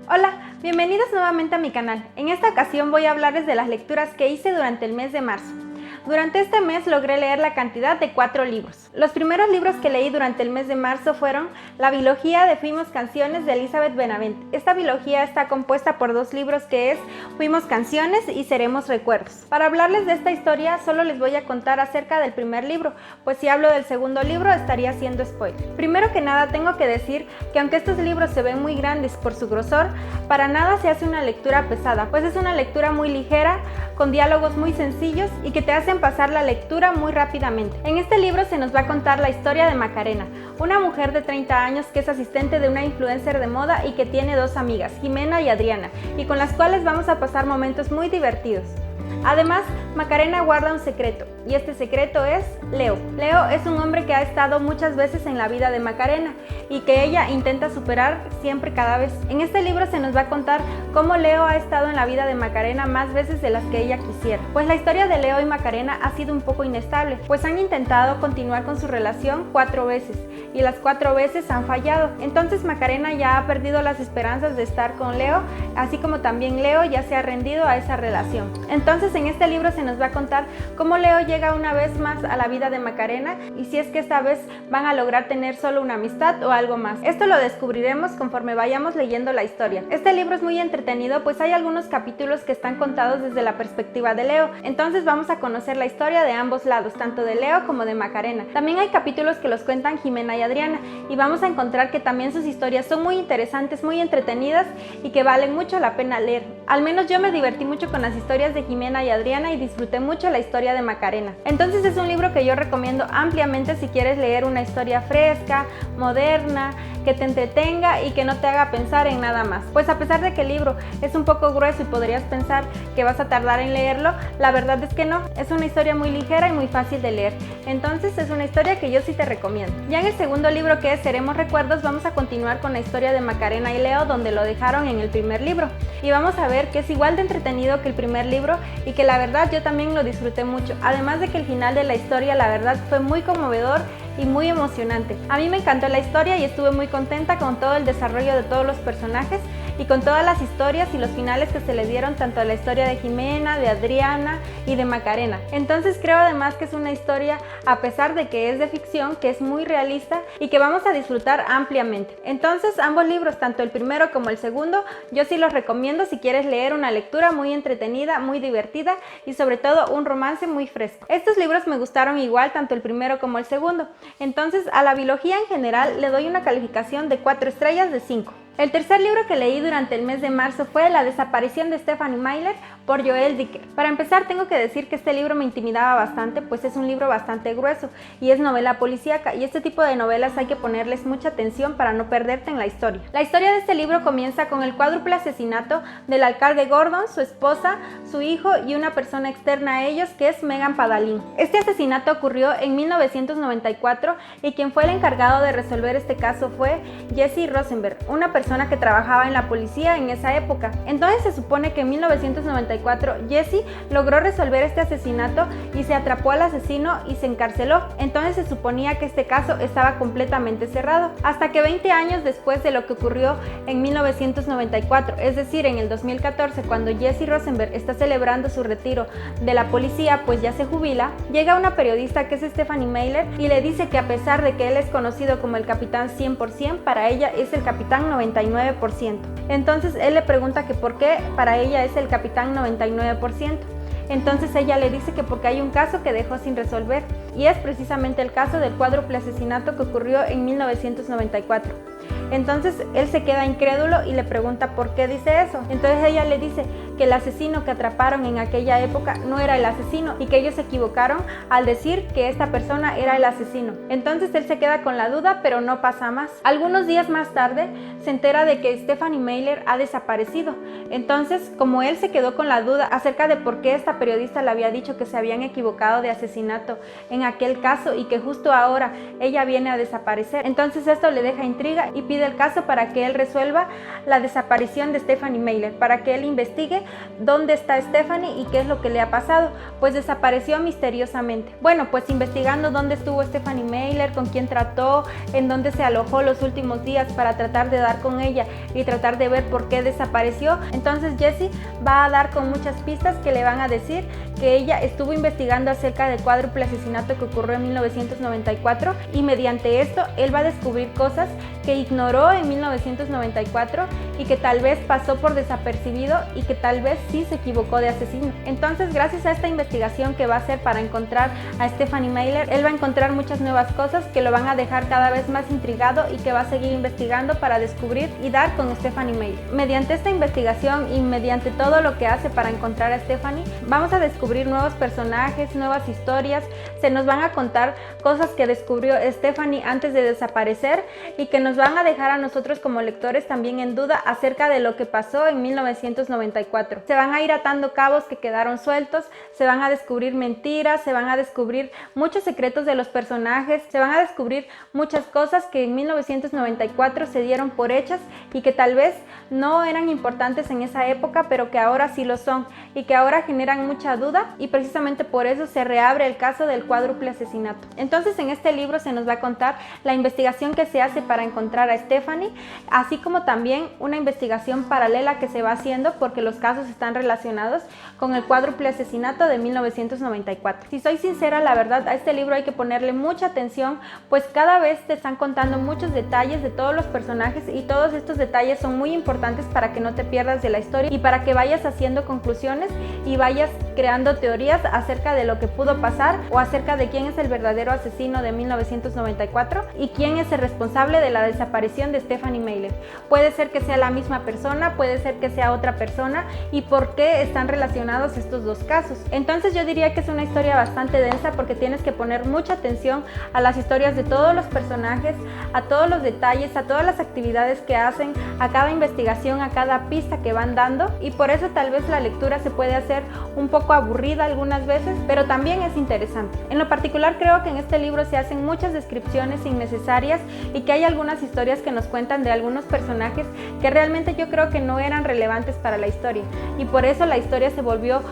Hola, bienvenidos nuevamente a mi canal. En esta ocasión voy a hablarles de las lecturas que hice durante el mes de marzo. Durante este mes logré leer la cantidad de 4 libros. Los primeros libros que leí durante el mes de marzo fueron la biología de Fuimos Canciones de Elizabeth Benavente. Esta biología está compuesta por 2 libros que es Fuimos Canciones y Seremos Recuerdos. Para hablarles de esta historia solo les voy a contar acerca del primer libro, pues si hablo del segundo libro estaría haciendo spoiler. Primero que nada tengo que decir que aunque estos libros se ven muy grandes por su grosor, para nada se hace una lectura pesada, pues es una lectura muy ligera, con diálogos muy sencillos y que te hacen pasar la lectura muy rápidamente. En este libro se nos va a contar la historia de Macarena, una mujer de 30 años que es asistente de una influencer de moda y que tiene 2 amigas, Jimena y Adriana, y con las cuales vamos a pasar momentos muy divertidos. Además, Macarena guarda un secreto, y este secreto es Leo. Leo es un hombre que ha estado muchas veces en la vida de Macarena y que ella intenta superar siempre cada vez. En este libro se nos va a contar cómo Leo ha estado en la vida de Macarena más veces de las que ella quisiera. Pues la historia de Leo y Macarena ha sido un poco inestable, pues han intentado continuar con su relación 4 veces y las 4 veces han fallado. Entonces Macarena ya ha perdido las esperanzas de estar con Leo, así como también Leo ya se ha rendido a esa relación. Entonces en este libro se nos va a contar cómo Leo llega una vez más a la vida de Macarena y si es que esta vez van a lograr tener solo una amistad o algo más. Esto lo descubriremos conforme vayamos leyendo la historia. Este libro es muy entretenido, pues hay algunos capítulos que están contados desde la perspectiva de Leo. Entonces vamos a conocer la historia de ambos lados, tanto de Leo como de Macarena. También hay capítulos que los cuentan Jimena y Adriana y vamos a encontrar que también sus historias son muy interesantes, muy entretenidas y que valen mucho la pena leer. Al menos yo me divertí mucho con las historias de Jimena y Adriana y disfruté mucho la historia de Macarena. Entonces es un libro que yo recomiendo ampliamente si quieres leer una historia fresca, moderna, que te entretenga y que no te haga pensar en nada más. Pues a pesar de que el libro es un poco grueso y podrías pensar que vas a tardar en leerlo, la verdad es que no. Es una historia muy ligera y muy fácil de leer. Entonces es una historia que yo sí te recomiendo. Ya en el segundo libro, que es Seremos Recuerdos, vamos a continuar con la historia de Macarena y Leo donde lo dejaron en el primer libro. Y vamos a ver que es igual de entretenido que el primer libro y que la verdad yo también lo disfruté mucho. Además de que el final de la historia la verdad fue muy conmovedor y muy emocionante. A mí me encantó la historia y estuve muy contenta con todo el desarrollo de todos los personajes y con todas las historias y los finales que se le dieron tanto a la historia de Jimena, de Adriana y de Macarena. Entonces creo además que es una historia, a pesar de que es de ficción, que es muy realista y que vamos a disfrutar ampliamente. Entonces ambos libros, tanto el primero como el segundo, yo sí los recomiendo si quieres leer una lectura muy entretenida, muy divertida y sobre todo un romance muy fresco. Estos libros me gustaron igual, tanto el primero como el segundo. Entonces a la biología en general le doy una calificación de 4 estrellas de 5. El tercer libro que leí durante el mes de marzo fue La desaparición de Stephanie Myler por Joel Dicker. Para empezar tengo que decir que este libro me intimidaba bastante, pues es un libro bastante grueso y es novela policíaca y este tipo de novelas hay que ponerles mucha atención para no perderte en la historia. La historia de este libro comienza con el cuádruple asesinato del alcalde Gordon, su esposa, su hijo y una persona externa a ellos que es Megan Padalin. Este asesinato ocurrió en 1994 y quien fue el encargado de resolver este caso fue Jesse Rosenberg, una persona que trabajaba en la policía en esa época. Entonces se supone que en 1994 Jesse logró resolver este asesinato y se atrapó al asesino y se encarceló. Entonces se suponía que este caso estaba completamente cerrado, hasta que 20 años después de lo que ocurrió en 1994, es decir, en el 2014, cuando Jesse Rosenberg está celebrando su retiro de la policía, pues ya se jubila, llega una periodista que es Stephanie Myler y le dice que a pesar de que él es conocido como el capitán 100%, para ella es el capitán 99%. Entonces él le pregunta que por qué para ella es el capitán 99%. Entonces ella le dice que porque hay un caso que dejó sin resolver y es precisamente el caso del cuádruple asesinato que ocurrió en 1994. Entonces él se queda incrédulo y le pregunta por qué dice eso. Entonces ella le dice que el asesino que atraparon en aquella época no era el asesino y que ellos se equivocaron al decir que esta persona era el asesino. Entonces él se queda con la duda, pero no pasa más. Algunos días más tarde se entera de que Stephanie Myler ha desaparecido. Entonces, como él se quedó con la duda acerca de por qué esta periodista le había dicho que se habían equivocado de asesinato en aquel caso y que justo ahora ella viene a desaparecer, entonces esto le deja intriga y pide el caso para que él resuelva la desaparición de Stephanie Myler, para que él investigue dónde está Stephanie y qué es lo que le ha pasado, pues desapareció misteriosamente. Bueno, pues investigando dónde estuvo Stephanie Meyer, con quién trató, en dónde se alojó los últimos días para tratar de dar con ella y tratar de ver por qué desapareció, entonces Jessie va a dar con muchas pistas que le van a decir que ella estuvo investigando acerca del cuádruple asesinato que ocurrió en 1994 y mediante esto él va a descubrir cosas que ignoró en 1994 y que tal vez pasó por desapercibido y que tal vez sí se equivocó de asesino. Entonces, gracias a esta investigación que va a hacer para encontrar a Stephanie Meyer, él va a encontrar muchas nuevas cosas que lo van a dejar cada vez más intrigado y que va a seguir investigando para descubrir y dar con Stephanie Meyer. Mediante esta investigación y mediante todo lo que hace para encontrar a Stephanie, vamos a descubrir nuevos personajes, nuevas historias, se nos van a contar cosas que descubrió Stephanie antes de desaparecer y que nos van a dejar a nosotros como lectores también en duda acerca de lo que pasó en 1994. Se van a ir atando cabos que quedaron sueltos, se van a descubrir mentiras, se van a descubrir muchos secretos de los personajes, se van a descubrir muchas cosas que en 1994 se dieron por hechas y que tal vez no eran importantes en esa época, pero que ahora sí lo son y que ahora generan mucha duda y precisamente por eso se reabre el caso del cuádruple asesinato. Entonces en este libro se nos va a contar la investigación que se hace para encontrar a Stephanie, así como también una investigación paralela que se va haciendo porque los casos están relacionados con el cuádruple asesinato de 1994. Si soy sincera, la verdad, a este libro hay que ponerle mucha atención, pues cada vez te están contando muchos detalles de todos los personajes y todos estos detalles son muy importantes para que no te pierdas de la historia y para que vayas haciendo conclusiones y vayas creando teorías acerca de lo que pudo pasar o acerca de quién es el verdadero asesino de 1994 y quién es el responsable de la desaparición de Stephanie Meyer. Puede ser que sea la misma persona, puede ser que sea otra persona y por qué están relacionados estos dos casos. Entonces yo diría que es una historia bastante densa porque tienes que poner mucha atención a las historias de todos los personajes, a todos los detalles, a todas las actividades que hacen, a cada investigación, a cada pista que van dando y por eso tal vez la lectura se puede hacer un poco aburrida algunas veces, pero también es interesante. En lo particular creo que en este libro se hacen muchas descripciones innecesarias y que hay algunas historias que nos cuentan de algunos personajes que realmente yo creo que no eran relevantes para la historia y por eso la historia se volvió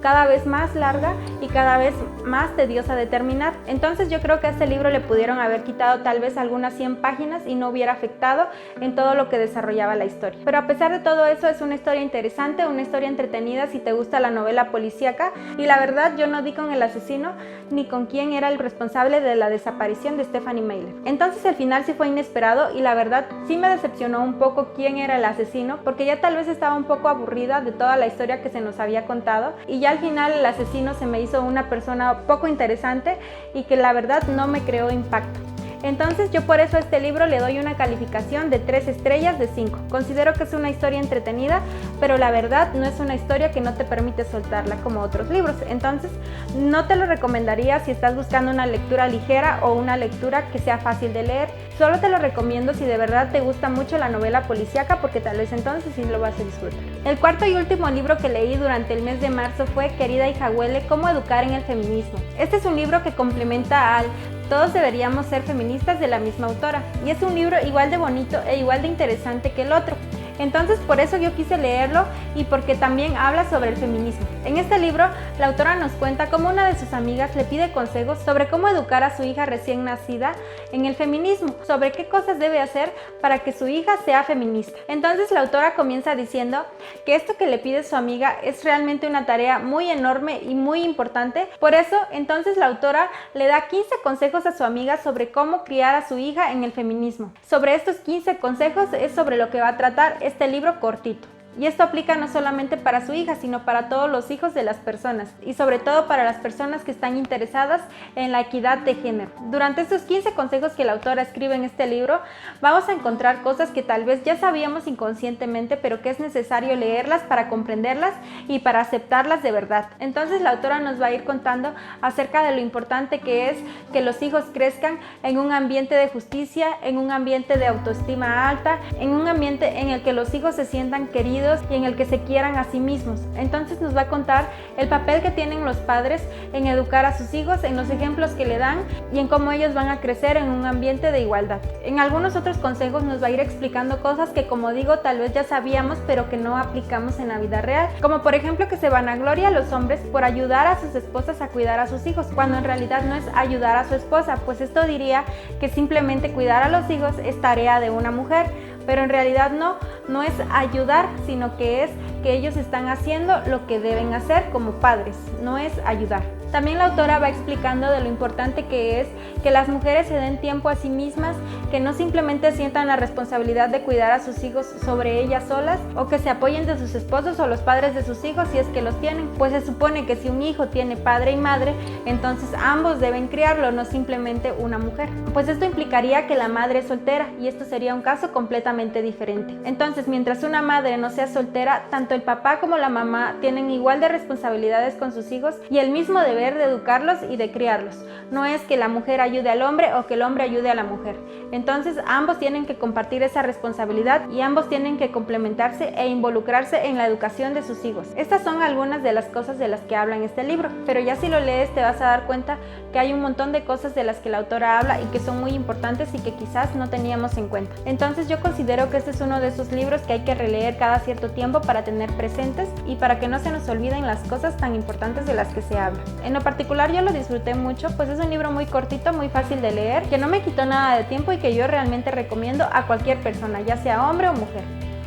cada vez más larga y cada vez más tediosa de terminar. Entonces yo creo que a este libro le pudieron haber quitado tal vez algunas 100 páginas y no hubiera afectado en todo lo que desarrollaba la historia. Pero a pesar de todo eso es una historia interesante, una historia entretenida si te gusta la novela policíaca y la verdad yo no di con el asesino ni con quién era el responsable de la desaparición de Stephanie Meyer. Entonces el final sí fue inesperado y la verdad sí me decepcionó un poco quién era el asesino porque ya tal vez estaba un poco aburrida de toda la historia que se nos había contado y ya al final el asesino se me hizo una persona poco interesante y que la verdad no me creó impacto. Entonces yo por eso a este libro le doy una calificación de 3 estrellas de 5. Considero que es una historia entretenida, pero la verdad no es una historia que no te permite soltarla como otros libros. Entonces no te lo recomendaría si estás buscando una lectura ligera o una lectura que sea fácil de leer. Solo te lo recomiendo si de verdad te gusta mucho la novela policíaca porque tal vez entonces sí lo vas a disfrutar. El cuarto y último libro que leí durante el mes de marzo fue Querida hija Huele, cómo educar en el feminismo. Este es un libro que complementa al Todos deberíamos ser feministas de la misma autora y es un libro igual de bonito e igual de interesante que el otro. Entonces por eso yo quise leerlo y porque también habla sobre el feminismo. En este libro la autora nos cuenta cómo una de sus amigas le pide consejos sobre cómo educar a su hija recién nacida en el feminismo, sobre qué cosas debe hacer para que su hija sea feminista. Entonces la autora comienza diciendo que esto que le pide su amiga es realmente una tarea muy enorme y muy importante. Por eso entonces la autora le da 15 consejos a su amiga sobre cómo criar a su hija en el feminismo. Sobre estos 15 consejos es sobre lo que va a tratar este libro cortito. Y esto aplica no solamente para su hija, sino para todos los hijos de las personas y sobre todo para las personas que están interesadas en la equidad de género. Durante estos 15 consejos que la autora escribe en este libro, vamos a encontrar cosas que tal vez ya sabíamos inconscientemente, pero que es necesario leerlas para comprenderlas y para aceptarlas de verdad. Entonces la autora nos va a ir contando acerca de lo importante que es que los hijos crezcan en un ambiente de justicia, en un ambiente de autoestima alta, en un ambiente en el que los hijos se sientan queridos comprometidos y en el que se quieran a sí mismos. Entonces nos va a contar el papel que tienen los padres en educar a sus hijos, en los ejemplos que le dan y en cómo ellos van a crecer en un ambiente de igualdad. En algunos otros consejos nos va a ir explicando cosas que, como digo, tal vez ya sabíamos pero que no aplicamos en la vida real, como por ejemplo que se vanagloria a los hombres por ayudar a sus esposas a cuidar a sus hijos, cuando en realidad no es ayudar a su esposa, pues esto diría que simplemente cuidar a los hijos es tarea de una mujer, pero en realidad no es ayudar, sino que es que ellos están haciendo lo que deben hacer como padres, no es ayudar. También la autora va explicando de lo importante que es que las mujeres se den tiempo a sí mismas, que no simplemente sientan la responsabilidad de cuidar a sus hijos sobre ellas solas o que se apoyen de sus esposos o los padres de sus hijos si es que los tienen, pues se supone que si un hijo tiene padre y madre, entonces ambos deben criarlo, no simplemente una mujer. Pues esto implicaría que la madre es soltera y esto sería un caso completamente diferente. Entonces, mientras una madre no sea soltera, tanto el papá como la mamá tienen igual de responsabilidades con sus hijos y el mismo deber de educarlos y de criarlos. No es que la mujer ayude al hombre o que el hombre ayude a la mujer. Entonces ambos tienen que compartir esa responsabilidad y ambos tienen que complementarse e involucrarse en la educación de sus hijos. Estas son algunas de las cosas de las que habla en este libro, pero ya si lo lees te vas a dar cuenta que hay un montón de cosas de las que la autora habla y que son muy importantes y que quizás no teníamos en cuenta. Entonces yo considero que este es uno de esos libros que hay que releer cada cierto tiempo para tener presentes y para que no se nos olviden las cosas tan importantes de las que se habla. En lo particular yo lo disfruté mucho, pues es un libro muy cortito, muy fácil de leer, que no me quitó nada de tiempo y que yo realmente recomiendo a cualquier persona, ya sea hombre o mujer.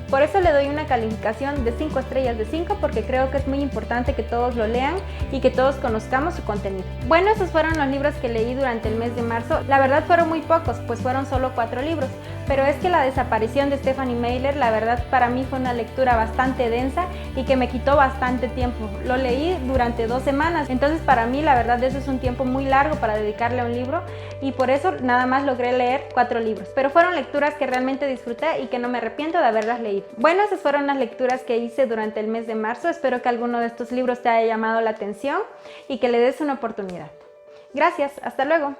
Por eso le doy una calificación de 5 estrellas de 5 porque creo que es muy importante que todos lo lean y que todos conozcamos su contenido. Bueno, esos fueron los libros que leí durante el mes de marzo. La verdad fueron muy pocos, pues fueron solo 4 libros, pero es que la desaparición de Stephanie Meyer, la verdad para mí fue una lectura bastante densa y que me quitó bastante tiempo. Lo leí durante 2 semanas, entonces para mí la verdad eso es un tiempo muy largo para dedicarle a un libro y por eso nada más logré leer 4 libros, pero fueron lecturas que realmente disfruté y que no me arrepiento de haberlas leído. Bueno, esas fueron las lecturas que hice durante el mes de marzo. Espero que alguno de estos libros te haya llamado la atención y que le des una oportunidad. Gracias, hasta luego.